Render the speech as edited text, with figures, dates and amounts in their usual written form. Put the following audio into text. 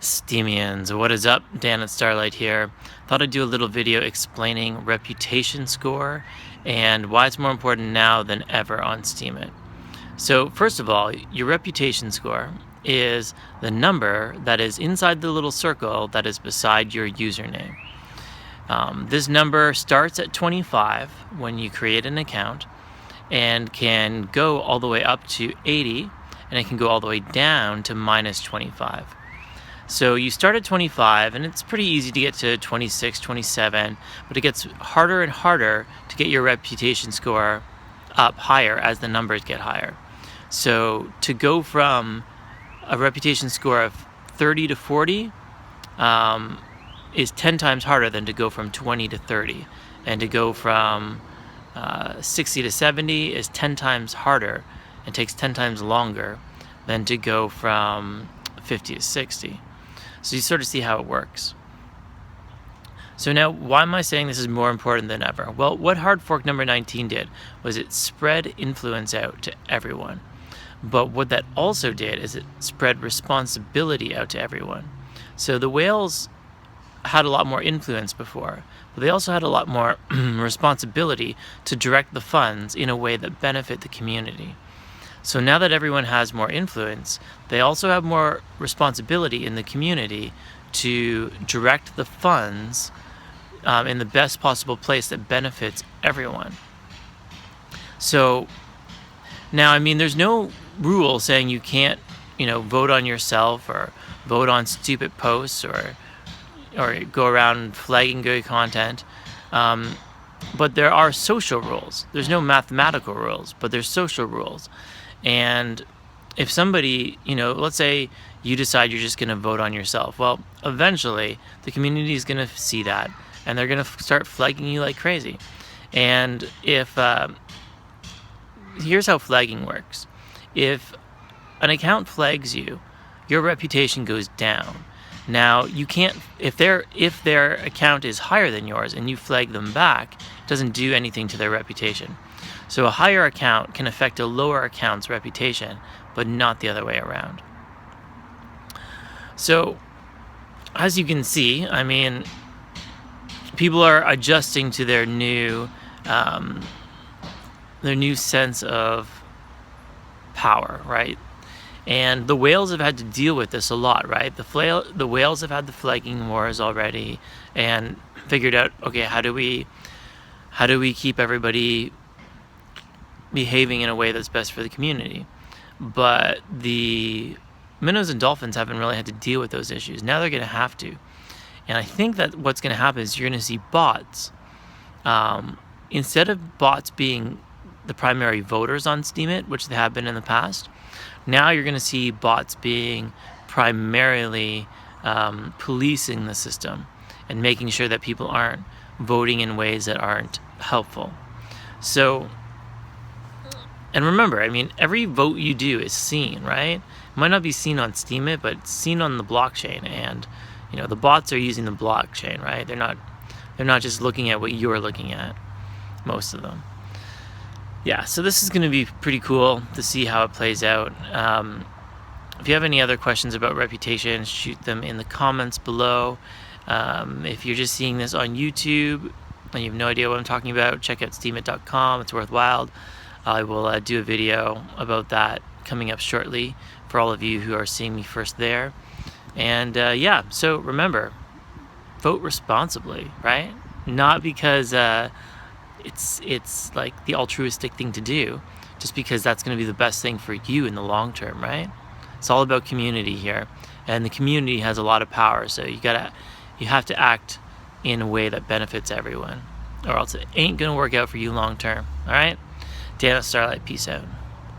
Steemians, what is up? Dan at Starlight here. Thought I'd do a little video explaining reputation score and why it's more important now than ever on Steemit. So first of all, your reputation score is the number that is inside the little circle that is beside your username. This number starts at 25 when you create an account and can go all the way up to 80, and it can go all the way down to minus 25. So you start at 25, and it's pretty easy to get to 26, 27, but it gets harder and harder to get your reputation score up higher as the numbers get higher. So to go from a reputation score of 30 to 40 is 10 times harder than to go from 20 to 30. And to go from 60 to 70 is 10 times harder and takes 10 times longer than to go from 50 to 60. So you sort of see how it works. So now, why am I saying this is more important than ever? Well, what hard fork number 19 did was it spread influence out to everyone. But what that also did is it spread responsibility out to everyone. So the whales had a lot more influence before, but they also had a lot more responsibility to direct the funds in a way that benefit the community. So now that everyone has more influence, they also have more responsibility in the community to direct the funds in the best possible place that benefits everyone. So now, I mean, there's no rule saying you can't, vote on yourself or vote on stupid posts or go around flagging good content. But there are social rules. There's no mathematical rules, but there's social rules. And if somebody, let's say you decide you're just going to vote on yourself, well, eventually the community is going to see that, and they're going to start flagging you like crazy. And if, here's how flagging works. If an account flags you, your reputation goes down. Now, you can't, if their account is higher than yours and you flag them back, it doesn't do anything to their reputation. So a higher account can affect a lower account's reputation, but not the other way around. So, as you can see, I mean, people are adjusting to their new sense of power, right? And the whales have had to deal with this a lot, right? The whales have had the flagging wars already and figured out, okay, how do we keep everybody behaving in a way that's best for the community? But the minnows and dolphins haven't really had to deal with those issues. Now they're going to have to. And I think that what's going to happen is you're going to see bots. Instead of bots being the primary voters on Steemit, which they have been in the past, now you're going to see bots being primarily policing the system and making sure that people aren't voting in ways that aren't helpful. So, and remember, I mean, every vote you do is seen, right? It might not be seen on Steemit, but it's seen on the blockchain. And, the bots are using the blockchain, right? They're not just looking at what you're looking at, most of them. Yeah, so this is going to be pretty cool to see how it plays out. If you have any other questions about reputation, shoot them in the comments below. If you're just seeing this on YouTube and you have no idea what I'm talking about, check out steemit.com. It's worthwhile. I will do a video about that coming up shortly for all of you who are seeing me first there. And yeah, so remember, vote responsibly, right? Not because it's like the altruistic thing to do, just because that's going to be the best thing for you in the long term, right? It's all about community here, and the community has a lot of power, so you have to act in a way that benefits everyone, or else it ain't going to work out for you long term. All right? Dan at Starlight, peace out.